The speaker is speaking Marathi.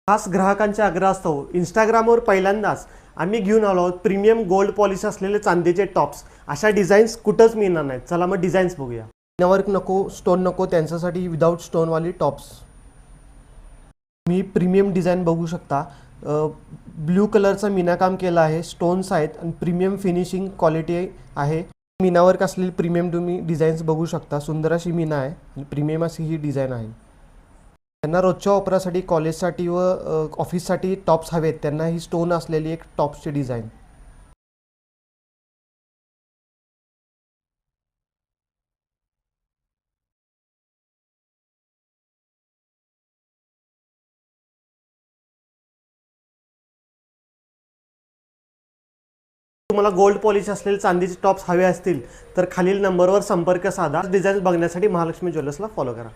खास ग्राहकांच्या आग्रहास्तव इंस्टाग्रामवर पहिल्यांदाच आम्ही घेऊन आलो आहोत प्रीमियम गोल्ड पॉलिश असलेले चांदीचे टॉप्स. अशा डिझाईन्स कुठंच मिळणार नाहीत. चला मग डिझाईन्स बघूया. वर्क नको, स्टोन नको, त्यांच्यासाठी विदाऊट स्टोनवाली टॉप्स. मी प्रीमियम डिझाईन बघू शकता. ब्ल्यू कलरचा मीनाकाम केलं आहे, स्टोन्स आहेत आणि प्रीमियम फिनिशिंग क्वालिटी आहे. मीनावर्क असलेली प्रीमियम तुम्ही डिझाईन्स बघू शकता. सुंदर अशी मीना आहे आणि प्रीमियम अशी ही डिझाईन आहे. त्यांना रोजच्या वापरासाठी, कॉलेजसाठी व ऑफिससाठी टॉप्स हवेत, त्यांना ही स्टोन असलेली एक टॉप्सची डिझाईन. तुम्हाला गोल्ड पॉलिश असलेले चांदीचे टॉप्स हवे असतील तर खालील नंबरवर संपर्क साधा. डिझाईन्स बघण्यासाठी महालक्ष्मी ज्वेलर्सला फॉलो करा.